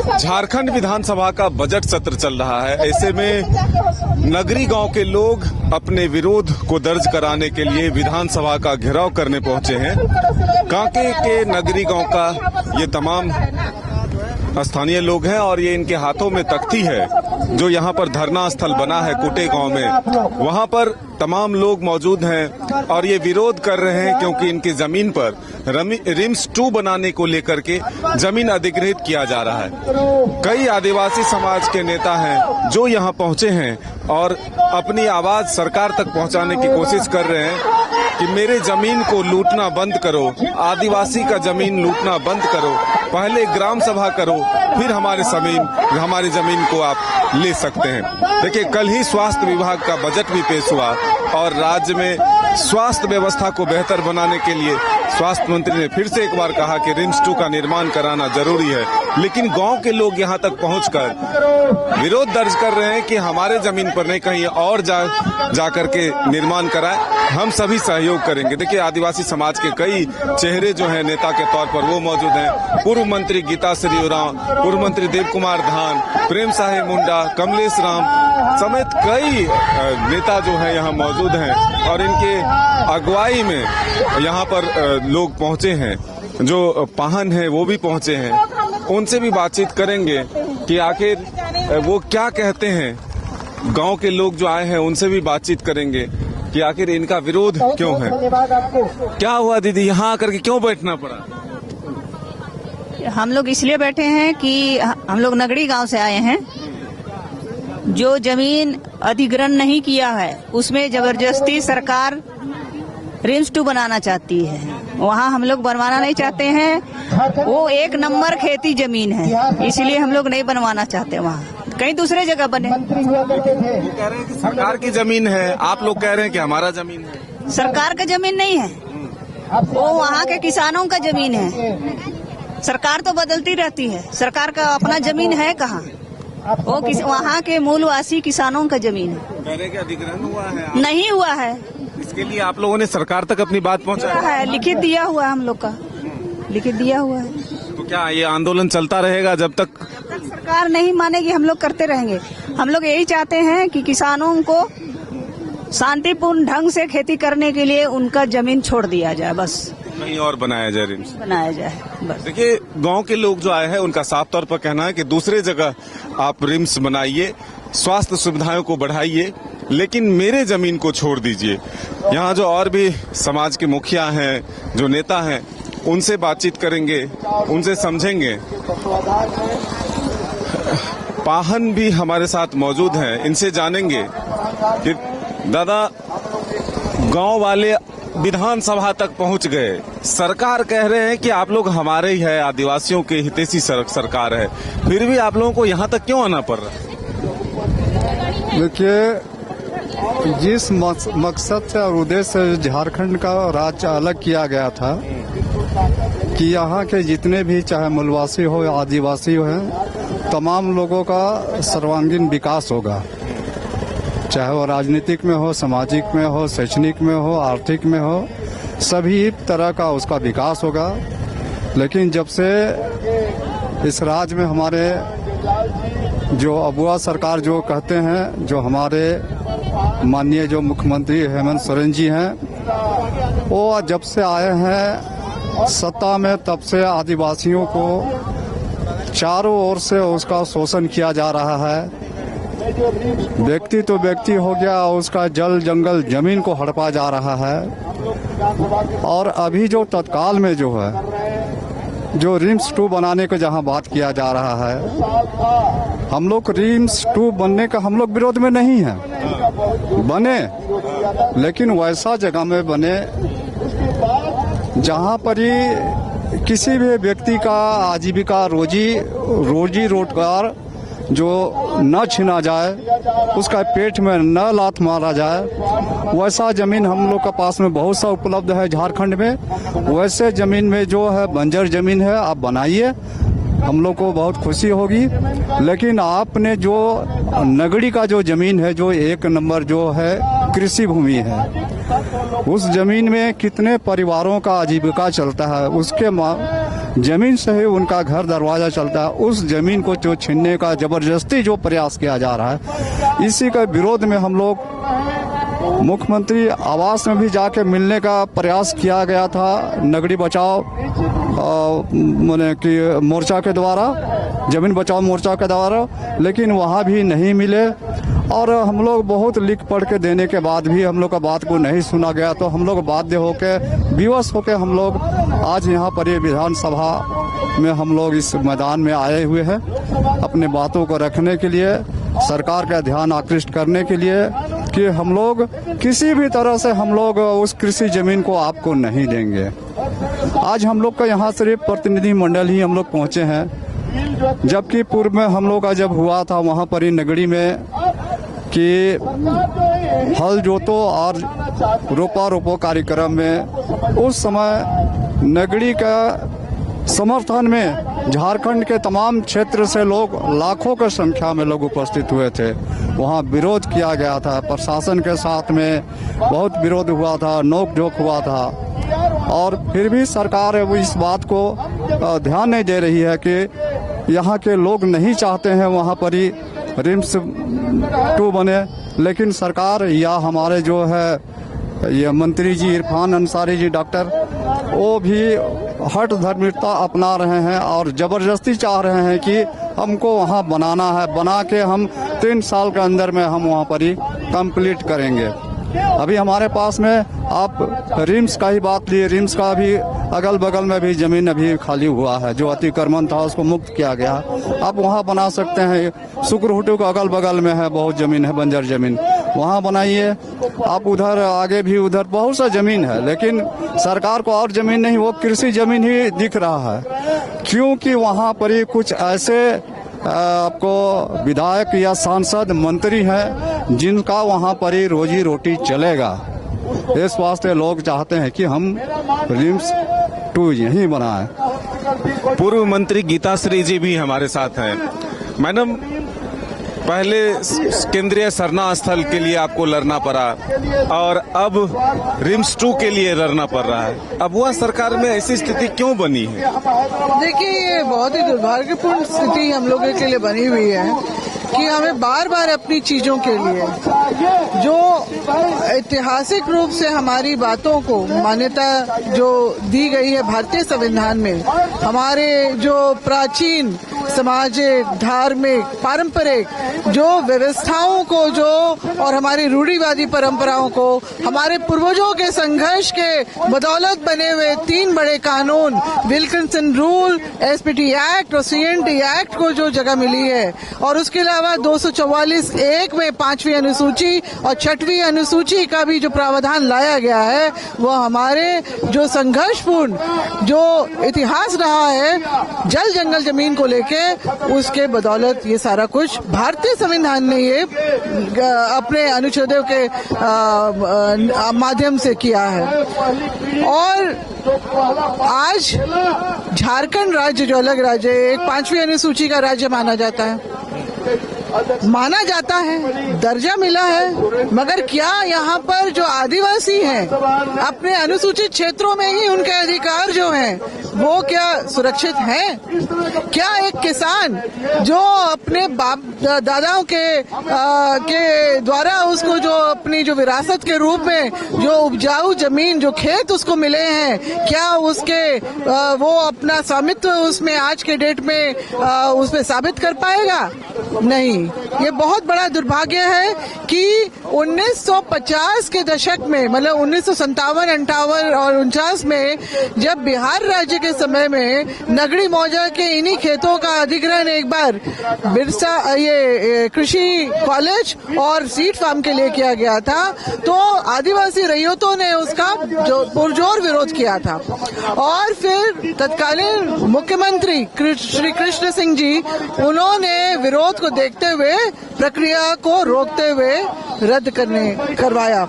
झारखंड विधानसभा का बजट सत्र चल रहा है। ऐसे में नगरी गांव के लोग अपने विरोध को दर्ज कराने के लिए विधानसभा का घेराव करने पहुंचे हैं। कांके के नगरी गांव का ये तमाम स्थानीय लोग हैं और ये इनके हाथों में तख्ती है जो यहाँ पर धरना स्थल बना है कुटे गांव में। वहाँ पर तमाम लोग मौजूद हैं और ये विरोध कर रहे हैं क्योंकि इनकी जमीन पर रिम्स 2 बनाने को लेकर के जमीन अधिग्रहित किया जा रहा है। कई आदिवासी समाज के नेता हैं जो यहाँ पहुंचे हैं और अपनी आवाज सरकार तक पहुंचाने की कोशिश कर रहे हैं कि मेरे जमीन को लूटना बंद करो, आदिवासी का जमीन लूटना बंद करो, पहले ग्राम सभा करो, फिर हमारी जमीन को आप ले सकते हैं। देखिए, कल ही स्वास्थ्य विभाग का बजट भी पेश हुआ और राज्य में स्वास्थ्य व्यवस्था को बेहतर बनाने के लिए स्वास्थ्य मंत्री ने फिर से एक बार कहा कि रिम्स 2 का निर्माण कराना जरूरी है। लेकिन गांव के लोग यहां तक पहुंचकर विरोध दर्ज कर रहे हैं कि हमारे जमीन पर नहीं, कहीं और जा करके निर्माण कराए, हम सभी सहयोग करेंगे। देखिए, आदिवासी समाज के कई चेहरे जो हैं नेता के तौर पर वो मौजूद हैं। पूर्व मंत्री गीता श्री उरांव, पूर्व मंत्री देव कुमार धान, प्रेम साहेब मुंडा, कमलेश राम समेत कई नेता जो हैं यहाँ मौजूद हैं और इनके अगुवाई में यहाँ पर लोग पहुंचे हैं। जो पाहन है वो भी पहुंचे हैं, उनसे भी बातचीत करेंगे कि आखिर वो क्या कहते हैं। गांव के लोग जो आए हैं उनसे भी बातचीत करेंगे कि आखिर इनका विरोध क्यों है। क्या हुआ दीदी, यहाँ आकर के क्यों बैठना पड़ा? हम लोग इसलिए बैठे हैं कि हम लोग नगड़ी गांव से आए हैं। जो जमीन अधिग्रहण नहीं किया है उसमें जबरदस्ती सरकार रिम्स 2 बनाना चाहती है। वहाँ हम लोग बनवाना नहीं चाहते हैं। वो 1 नंबर खेती जमीन है, इसलिए हम लोग नहीं बनवाना चाहते। वहाँ कहीं दूसरे जगह बने। वो कह रहे हैं कि सरकार की जमीन है, आप लोग कह रहे हैं कि हमारा जमीन है। सरकार का जमीन नहीं है, वो वहाँ के किसानों का जमीन है। सरकार तो बदलती रहती है, सरकार का अपना जमीन है कहाँ? वो वहाँ के मूलवासी किसानों का जमीन है। कह रहे हैं कि अधिग्रहण हुआ है? नहीं हुआ है। इसके लिए आप लोगों ने सरकार तक अपनी बात पहुंचाई है? लिखित दिया हुआ है, हम लोग का लिखित दिया हुआ है। तो क्या ये आंदोलन चलता रहेगा जब तक सरकार नहीं मानेगी? हम लोग करते रहेंगे। हम लोग यही चाहते हैं कि किसानों को शांतिपूर्ण ढंग से खेती करने के लिए उनका जमीन छोड़ दिया जाए, बस कहीं और बनाया जाए, रिम्स बनाया जाए बस। देखिए, गांव के लोग जो आए हैं उनका साफ तौर पर कहना है कि दूसरे जगह आप रिम्स बनाइए, स्वास्थ्य सुविधाओं को बढ़ाइए, लेकिन मेरे जमीन को छोड़ दीजिए। यहाँ जो और भी समाज के मुखिया हैं, जो नेता हैं, उनसे बातचीत करेंगे, उनसे समझेंगे। पाहन भी हमारे साथ मौजूद हैं, इनसे जानेंगे कि दादा, गांव वाले विधानसभा तक पहुंच गए, सरकार कह रहे हैं कि आप लोग हमारे ही है, आदिवासियों के हितैषी सरकार है, फिर भी आप लोगों को यहाँ तक क्यों आना पड़ रहा है? देखिए, जिस मकसद से और उद्देश्य से झारखंड का राज्य अलग किया गया था कि यहाँ के जितने भी चाहे मूलवासी हो या आदिवासी हो, तमाम लोगों का सर्वांगीण विकास होगा, चाहे वो राजनीतिक में हो, सामाजिक में हो, शैक्षणिक में हो, आर्थिक में हो, सभी तरह का उसका विकास होगा। लेकिन जब से इस राज्य में हमारे जो अबुआ सरकार जो कहते हैं, जो हमारे माननीय जो मुख्यमंत्री हेमंत सोरेन जी हैं, वो जब से आए हैं सत्ता में, तब से आदिवासियों को चारों ओर से उसका शोषण किया जा रहा है। व्यक्ति तो व्यक्ति हो गया, उसका जल जंगल जमीन को हड़पा जा रहा है। और अभी जो तत्काल में जो है, जो रिम्स 2 बनाने को जहां बात किया जा रहा है, हम लोग रिम्स 2 बनने का हम लोग विरोध में नहीं है, बने, लेकिन वैसा जगह में बने जहां पर ही किसी भी व्यक्ति का आजीविका रोजी रोजगार जो न छीना जाए, उसका पेट में न लात मारा जाए, वैसा जमीन हम लोग के पास में बहुत सा उपलब्ध है झारखंड में। वैसे जमीन में जो है बंजर जमीन है, आप बनाइए, हम लोग को बहुत खुशी होगी। लेकिन आपने जो नगड़ी का जो जमीन है, जो 1 नंबर जो है कृषि भूमि है, उस जमीन में कितने परिवारों का आजीविका चलता है, उसके जमीन से ही उनका घर दरवाजा चलता है। उस जमीन को जो छीनने का जबरदस्ती जो प्रयास किया जा रहा है, इसी के विरोध में हम लोग मुख्यमंत्री आवास में भी जाके मिलने का प्रयास किया गया था, नगरी बचाओ माने कि मोर्चा के द्वारा, जमीन बचाओ मोर्चा के द्वारा, लेकिन वहाँ भी नहीं मिले। और हम लोग बहुत लिख पढ़ के देने के बाद भी हम लोग का बात को नहीं सुना गया, तो हम लोग बाध्य होके विवश होके हम लोग आज यहाँ पर ये विधानसभा में हम लोग इस मैदान में आए हुए हैं, अपने बातों को रखने के लिए, सरकार का ध्यान आकृष्ट करने के लिए कि हम लोग किसी भी तरह से हम लोग उस कृषि जमीन को आपको नहीं देंगे। आज हम लोग का यहाँ सिर्फ प्रतिनिधि मंडल ही हम लोग पहुँचे हैं, जबकि पूर्व में हम लोग का जब हुआ था वहाँ पर ही नगरी में कि हल जोतो और रोपा रोपो कार्यक्रम में उस समय नगरी का समर्थन में झारखंड के तमाम क्षेत्र से लोग, लाखों की संख्या में लोग उपस्थित हुए थे। वहाँ विरोध किया गया था, प्रशासन के साथ में बहुत विरोध हुआ था, नोक-झोंक हुआ था, और फिर भी सरकार इस बात को ध्यान नहीं दे रही है कि यहाँ के लोग नहीं चाहते हैं वहाँ पर ही रिम्स 2 बने। लेकिन सरकार या हमारे जो है ये मंत्री जी इरफान अंसारी जी डॉक्टर, वो भी हठ धर्मिता अपना रहे हैं और ज़बरदस्ती चाह रहे हैं कि हमको वहाँ बनाना है, बना के हम 3 साल के अंदर में हम वहाँ पर ही कंप्लीट करेंगे। अभी हमारे पास में आप रिम्स का ही बात लिए, रिम्स का भी अगल बगल में भी जमीन अभी खाली हुआ है, जो अतिक्रमण था उसको मुक्त किया गया। आप वहाँ बना सकते हैं, शुक्रहुटू का अगल बगल में है बहुत जमीन है, बंजर जमीन, वहाँ बनाइए। आप उधर आगे भी उधर बहुत सा जमीन है, लेकिन सरकार को और जमीन नहीं, वो कृषि जमीन ही दिख रहा है, क्योंकि वहाँ पर ही कुछ ऐसे आपको विधायक या सांसद मंत्री हैं जिनका वहाँ पर ही रोजी रोटी चलेगा। इस वास्ते लोग चाहते हैं कि हम रिम्स 2 यहीं बनाएं। पूर्व मंत्री गीताश्री जी भी हमारे साथ हैं। मैडम, पहले केंद्रीय सरना स्थल के लिए आपको लड़ना पड़ा और अब रिम्स 2 के लिए लड़ना पड़ रहा है। अब वह सरकार में ऐसी स्थिति क्यों बनी है? देखिए, ये बहुत ही दुर्भाग्यपूर्ण स्थिति हम लोगों के लिए बनी हुई है कि हमें बार बार अपनी चीजों के लिए, जो ऐतिहासिक रूप से हमारी बातों को मान्यता जो दी गई है भारतीय संविधान में, हमारे जो प्राचीन सामाजिक, धार्मिक, पारंपरिक जो व्यवस्थाओं को जो और हमारी रूढ़िवादी परंपराओं को, हमारे पूर्वजों के संघर्ष के बदौलत बने हुए 3 बड़े कानून, विल्किंसन रूल, एसपीटी एक्ट और सीएनटी एक्ट को जो जगह मिली है, और उसके अलावा 244(1) में 5वीं अनुसूची और 6वीं अनुसूची का भी जो प्रावधान लाया गया है, वो हमारे जो संघर्षपूर्ण जो इतिहास रहा है जल जंगल जमीन को लेके, उसके बदौलत ये सारा कुछ भारतीय संविधान ने ये अपने अनुच्छेदों के माध्यम से किया है। और आज झारखंड राज्य जो अलग राज्य है, एक 5वीं अनुसूची का राज्य माना जाता है, दर्जा मिला है, मगर क्या यहाँ पर जो आदिवासी हैं अपने अनुसूचित क्षेत्रों में ही उनके अधिकार जो हैं वो क्या सुरक्षित हैं? क्या एक किसान जो अपने बाप दादाओं के द्वारा उसको जो अपनी जो विरासत के रूप में जो उपजाऊ जमीन, जो खेत उसको मिले हैं, क्या उसके वो अपना स्वामित्व उसमें आज के डेट में उसमें साबित कर पाएगा? नहीं। ये बहुत बड़ा दुर्भाग्य है कि 1950 के दशक में, मतलब 1957, 58 और 49 में, जब बिहार राज्य के समय में नगड़ी मौजा के इन्हीं खेतों का अधिग्रहण एक बार बिरसा ये कृषि कॉलेज और सीड फार्म के लिए किया गया था, तो आदिवासी रैयतों ने उसका जो पुरजोर विरोध किया था। और फिर तत्कालीन मुख्यमंत्री श्री कृष्ण सिंह जी, उन्होंने विरोध को देखते हुए, प्रक्रिया को रोकते हुए रद्द करवाया।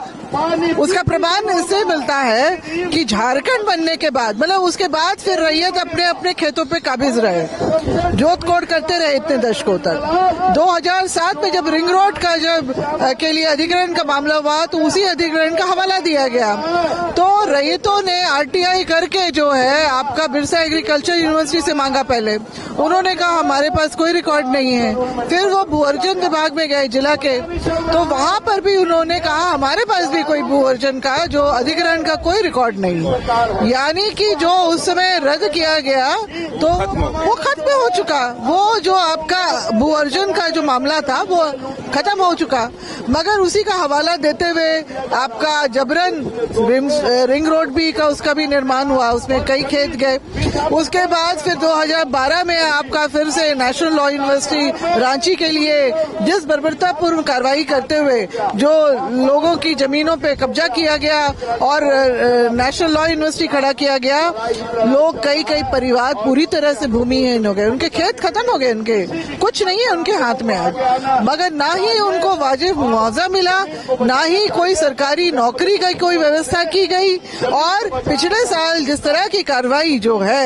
उसका प्रमाण इससे मिलता है कि झारखंड बनने के बाद, मतलब उसके बाद फिर रैयत अपने अपने खेतों पे काबिज रहे, जोत कोड़ करते रहे इतने दशकों तक। 2007 में जब रिंग रोड का के लिए अधिग्रहण का मामला हुआ तो उसी अधिग्रहण का हवाला दिया गया। तो रैयतों ने आरटीआई करके जो है आपका बिरसा एग्रीकल्चर यूनिवर्सिटी से मांगा पहले। उन्होंने कहा हमारे पास कोई रिकॉर्ड नहीं है। फिर वो भू अर्जन विभाग में गए जिला के, तो वहां पर भी उन्होंने कहा हमारे पास भी कोई भू अर्जन का जो अधिग्रहण का कोई रिकॉर्ड नहीं। यानी कि जो उस समय रद्द किया गया तो वो खत्म हो चुका। वो जो आपका भू अर्जन का जो मामला था वो खत्म हो चुका। मगर उसी का हवाला देते हुए आपका जबरन रिंग रोड भी का उसका भी निर्माण हुआ, उसमें कई खेत गए। उसके बाद फिर 2012 में आपका फिर से नेशनल लॉ यूनिवर्सिटी रांची के लिए जिस बर्बरतापूर्ण कार्रवाई करते हुए जो लोगों की जमीनों पे कब्जा किया गया और नेशनल लॉ यूनिवर्सिटी खड़ा किया गया, लोग कई परिवार पूरी तरह से भूमिहीन हो गए, उनके खेत खत्म हो गए, उनके कुछ नहीं है उनके हाथ में आज। मगर ना ही उनको वाजिब मुआवजा मिला, ना ही कोई सरकारी नौकरी की कोई व्यवस्था की गई। और पिछले साल जिस तरह की कार्रवाई जो है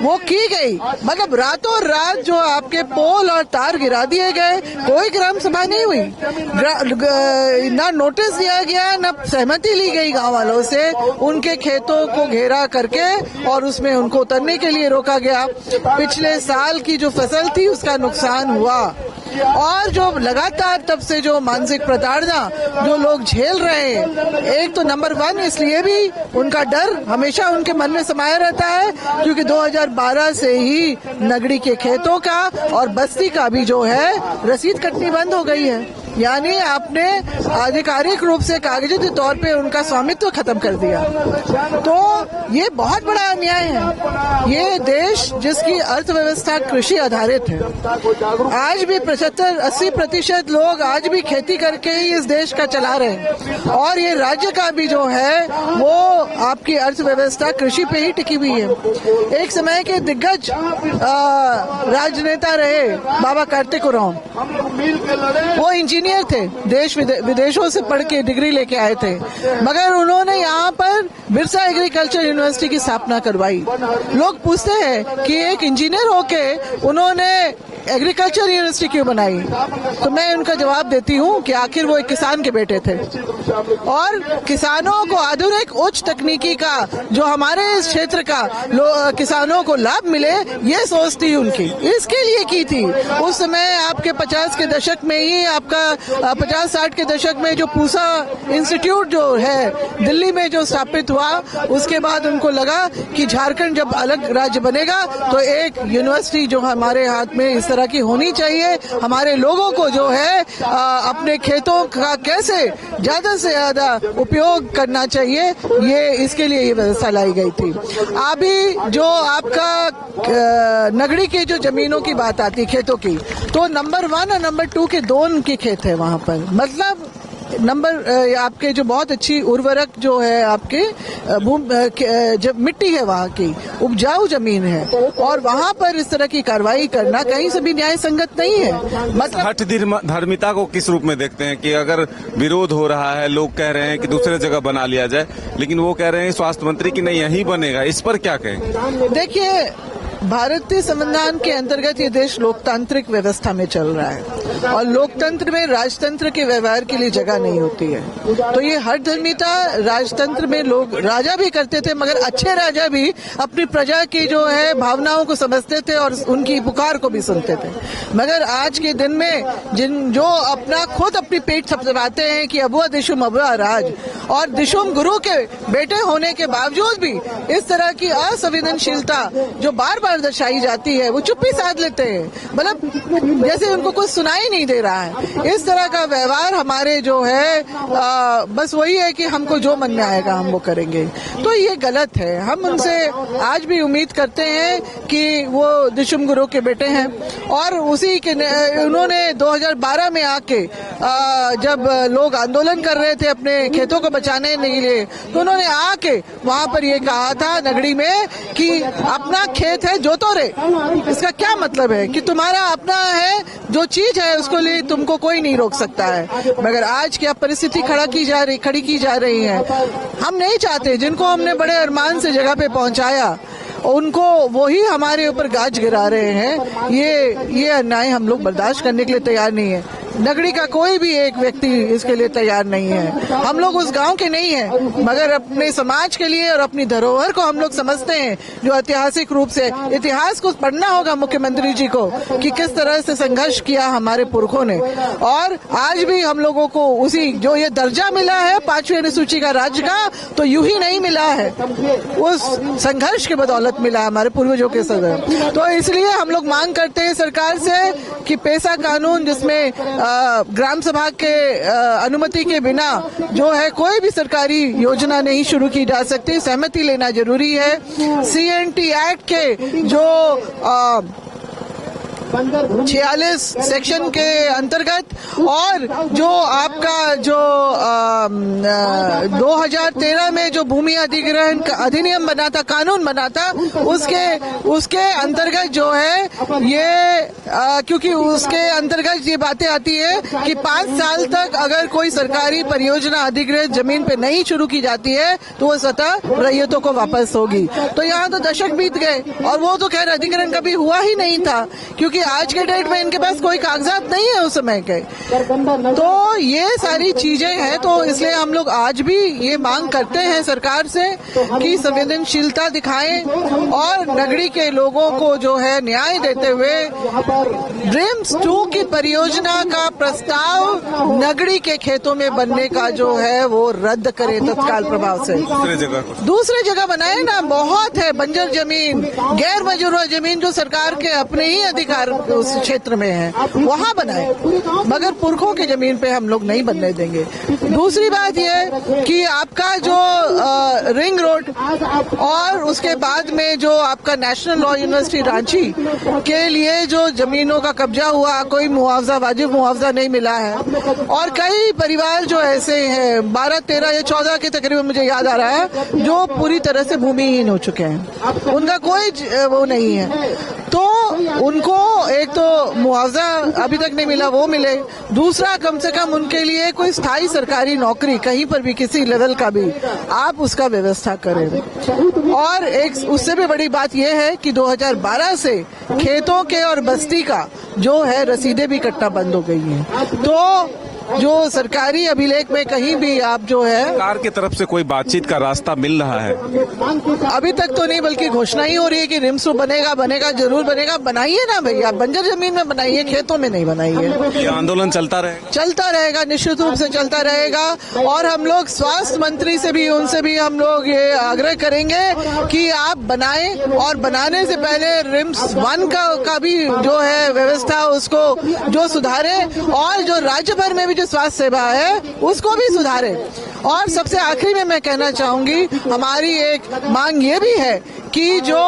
वो की गई, मतलब रातों रात जो आपके पोल और तार गिरा दिए गए, कोई ग्राम सभा नहीं हुई, ना नोटिस दिया गया, ना सहमति ली गई गांव वालों से। उनके खेतों को घेरा करके और उसमें उनको उतरने के लिए रोका गया। पिछले साल की जो फसल थी उसका नुकसान हुआ। और जो लगातार तब से जो मानसिक प्रताड़ना जो लोग झेल रहे हैं, एक तो नंबर 1 इसलिए भी उनका डर हमेशा उनके मन में समाया रहता है क्योंकि 2012 से ही नगड़ी के खेतों का और बस्ती का भी जो है रसीद कटनी बंद हो गई है। यानी आपने आधिकारिक रूप से कागजी तौर पे उनका स्वामित्व खत्म कर दिया। तो ये बहुत बड़ा अन्याय है। ये देश जिसकी अर्थव्यवस्था कृषि आधारित है, आज भी 75-80% लोग आज भी खेती करके ही इस देश का चला रहे हैं। और ये राज्य का भी जो है वो आपकी अर्थव्यवस्था कृषि पे ही टिकी हुई है। एक समय के दिग्गज राजनेता रहे बाबा कार्तिक उरांव, वो इंजीनियर थे, देश विदेशों से पढ़ के डिग्री लेके आए थे, मगर उन्होंने यहाँ पर बिरसा एग्रीकल्चर यूनिवर्सिटी की स्थापना करवाई। लोग पूछते हैं कि एक इंजीनियर होके उन्होंने एग्रीकल्चर यूनिवर्सिटी क्यों बनाई, तो मैं उनका जवाब देती हूँ कि आखिर वो एक किसान के बेटे थे और किसानों को आधुनिक उच्च तकनीकी का जो हमारे इस क्षेत्र का किसानों को लाभ मिले, ये सोच थी उनकी, इसके लिए की थी। उस समय आपके 50 के दशक में ही आपका 50-60 के दशक में जो पूसा इंस्टीट्यूट जो है दिल्ली में जो स्थापित हुआ, उसके बाद उनको लगा कि झारखंड जब अलग राज्य बनेगा तो एक यूनिवर्सिटी जो हमारे हाथ में इस तरह की होनी चाहिए। हमारे लोगों को जो है अपने खेतों का कैसे ज्यादा से ज्यादा उपयोग करना चाहिए, ये इसके लिए ये व्यवस्था लाई गई थी। अभी जो आपका नगड़ी के जो जमीनों की बात आती खेतों की, तो नंबर 1 और नंबर 2 के 2 उनके खेत है वहाँ पर। मतलब नंबर आपके जो बहुत अच्छी उर्वरक जो है आपके जब मिट्टी है वहाँ की उपजाऊ जमीन है, और वहाँ पर इस तरह की कार्रवाई करना कहीं से भी न्याय संगत नहीं है। मतलब हठ धर्मिता को किस रूप में देखते हैं कि अगर विरोध हो रहा है, लोग कह रहे हैं कि दूसरे जगह बना लिया जाए, लेकिन वो कह रहे हैं स्वास्थ्य मंत्री की नहीं यहीं बनेगा, इस पर क्या कहें? देखिए, भारतीय संविधान के अंतर्गत ये देश लोकतांत्रिक व्यवस्था में चल रहा है और लोकतंत्र में राजतंत्र के व्यवहार के लिए जगह नहीं होती है। तो ये हर धर्मिता राजतंत्र में लोग राजा भी करते थे, मगर अच्छे राजा भी अपनी प्रजा की जो है भावनाओं को समझते थे और उनकी पुकार को भी सुनते थे। मगर आज के दिन में जो अपना खुद अपनी पेट थपथपाते हैं कि अबुआ दिशुम अबुआ राज, और दिशुम गुरु के बेटे होने के बावजूद भी इस तरह की असंवेदनशीलता जो बार बार दर्शाई जाती है, वो चुप्पी साध लेते हैं, मतलब जैसे उनको कुछ सुनाई नहीं दे रहा है। इस तरह का व्यवहार हमारे जो है बस वही है कि हमको जो मन में आएगा हम वो करेंगे, तो ये गलत है। हम उनसे आज भी उम्मीद करते हैं कि वो दिशुम गुरु के बेटे हैं और उसी के उन्होंने 2012 में आके जब लोग आंदोलन कर रहे थे अपने खेतों को बचाने के लिए, तो उन्होंने आके वहां पर ये कहा था नगड़ी में कि अपना खेत है जोतो रे, इसका क्या मतलब है कि तुम्हारा अपना है, जो चीज है उसको लिए तुमको कोई नहीं रोक सकता है। मगर आज क्या परिस्थिति खड़ी की जा रही है। हम नहीं चाहते, जिनको हमने बड़े अरमान से जगह पे पहुंचाया उनको वही हमारे ऊपर गाज गिरा रहे हैं। ये अन्याय हम लोग बर्दाश्त करने के लिए तैयार नहीं है। नगरी का कोई भी एक व्यक्ति इसके लिए तैयार नहीं है। हम लोग उस गांव के नहीं हैं, मगर अपने समाज के लिए और अपनी धरोहर को हम लोग समझते हैं, जो ऐतिहासिक रूप से इतिहास को पढ़ना होगा मुख्यमंत्री जी को कि किस तरह से संघर्ष किया हमारे पुरखों ने। और आज भी हम लोगों को उसी जो ये दर्जा मिला है 5वीं अनुसूची का राज्य का, तो यूं ही नहीं मिला है, उस संघर्ष के बदौलत मिला है हमारे पूर्वजों के सदर। तो इसलिए हम लोग मांग करते हैं सरकार से कि पेशा कानून, जिसमें ग्राम सभा के अनुमति के बिना जो है कोई भी सरकारी योजना नहीं शुरू की जा सकती, सहमति लेना जरूरी है। CNT एक्ट के जो 46 सेक्शन के अंतर्गत और जो आपका जो 2013 में जो भूमि अधिग्रहण अधिनियम बना था, कानून बना था, उसके अंतर्गत जो है ये क्योंकि उसके अंतर्गत ये बातें आती है कि 5 साल तक अगर कोई सरकारी परियोजना अधिग्रहित जमीन पे नहीं शुरू की जाती है तो वो स्वतः रैयतों को वापस होगी। तो यहाँ तो दशक बीत गए और वो तो खैर अधिग्रहण कभी हुआ ही नहीं था, क्योंकि आज के डेट में इनके पास कोई कागजात नहीं है उस समय के। तो ये सारी चीजें हैं, तो इसलिए हम लोग आज भी ये मांग करते हैं सरकार से कि संवेदनशीलता दिखाएं और नगरी के लोगों को जो है न्याय देते हुए ड्रीम्स 2 की परियोजना का प्रस्ताव नगरी के खेतों में बनने का जो है वो रद्द करे तत्काल प्रभाव से। दूसरे जगह बनाए ना, बहुत है बंजर जमीन, गैर मंजूर जमीन जो सरकार के अपने ही अधिकार उस क्षेत्र में है, वहाँ बनाए, मगर पुरखों की जमीन पे हम लोग नहीं बनने देंगे। दूसरी बात ये कि आपका जो रिंग रोड और उसके बाद में जो आपका नेशनल लॉ यूनिवर्सिटी रांची के लिए जो जमीनों का कब्जा हुआ, कोई मुआवजा, वाजिब मुआवजा नहीं मिला है। और कई परिवार जो ऐसे हैं, 12, 13 या 14 के तकरीबन मुझे याद आ रहा है, जो पूरी तरह से भूमिहीन हो चुके हैं, उनका कोई वो नहीं है। तो उनको एक तो मुआवजा अभी तक नहीं मिला, वो मिले। दूसरा, कम से कम उनके लिए कोई स्थायी सरकारी नौकरी कहीं पर भी किसी लेवल का भी आप उसका व्यवस्था करें। और एक उससे भी बड़ी बात यह है कि 2012 से खेतों के और बस्ती का जो है रसीदें भी कटना बंद हो गई हैं। तो जो सरकारी अभिलेख में कहीं भी आप जो है, सरकार की तरफ से कोई बातचीत का रास्ता मिल रहा है? अभी तक तो नहीं, बल्कि घोषणा ही हो रही है कि रिम्स बनेगा, जरूर बनेगा। बनाइए ना भैया, बंजर जमीन में बनाइए, खेतों में नहीं बनाइए। ये आंदोलन चलता रहेगा, निश्चित रूप से चलता रहेगा। और हम लोग स्वास्थ्य मंत्री से भी, उनसे भी हम लोग ये आग्रह करेंगे कि आप बनाएं, और बनाने से पहले रिम्स 1 का भी जो है व्यवस्था उसको जो सुधारे, और जो राज्य भर में जो स्वास्थ्य सेवा है उसको भी सुधारे। और सबसे आखिरी में मैं कहना चाहूंगी, हमारी एक मांग ये भी है कि जो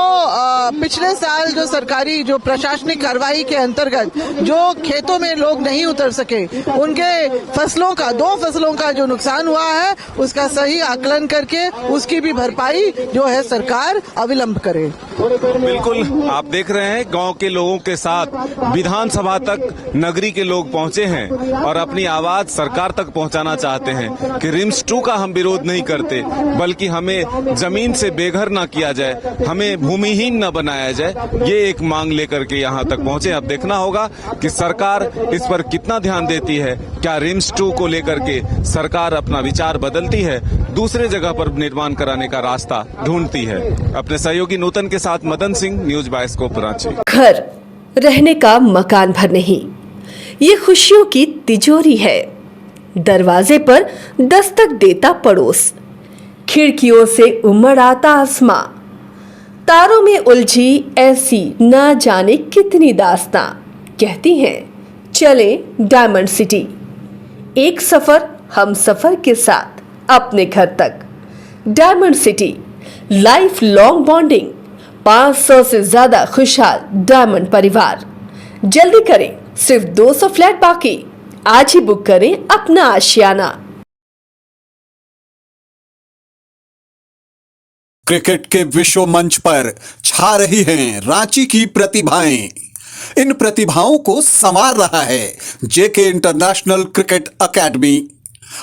पिछले साल जो सरकारी जो प्रशासनिक कार्रवाई के अंतर्गत जो खेतों में लोग नहीं उतर सके, उनके फसलों का 2 फसलों का जो नुकसान हुआ है, उसका सही आकलन करके उसकी भी भरपाई जो है सरकार अविलंब करे। बिल्कुल, आप देख रहे हैं गांव के लोगों के साथ विधानसभा तक नगरी के लोग पहुंचे हैं और अपनी आवाज सरकार तक पहुंचाना चाहते हैं कि रिम्स 2 का हम विरोध नहीं करते, बल्कि हमें जमीन से बेघर न किया जाए, हमें भूमिहीन न बनाया जाए। ये एक मांग लेकर के यहाँ तक पहुंचे। अब देखना होगा कि सरकार इस पर कितना ध्यान देती है। क्या रिम्स 2 को लेकर के सरकार अपना विचार बदलती है, दूसरे जगह पर निर्माण कराने का रास्ता ढूंढती है? अपने सहयोगी नूतन के साथ मदन सिंह, न्यूज बायोस्कोप रांची। घर रहने का मकान भर नहीं, ये खुशियों की तिजोरी है। दरवाजे पर दस्तक देता पड़ोस, खिड़कियों से उमड़ आता आसमां, तारों में उलझी ऐसी ना जाने कितनी दास्तां। कहती हैं चले डायमंड सिटी, एक सफर हम सफर के साथ अपने घर तक। Diamond city, life long bonding, 500 से ज्यादा खुशहाल डायमंड परिवार। जल्दी करें, सिर्फ 200 फ्लैट बाकी। आज ही बुक करें अपना आशियाना। क्रिकेट के विश्व मंच पर छा रही हैं रांची की प्रतिभाएं। इन प्रतिभाओं को संवार रहा है जेके इंटरनेशनल क्रिकेट एकेडमी।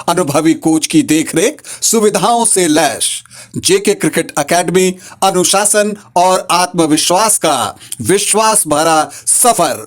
अनुभवी कोच की देखरेख, सुविधाओं से लैस जेके क्रिकेट एकेडमी अनुशासन और आत्मविश्वास का विश्वास भरा सफर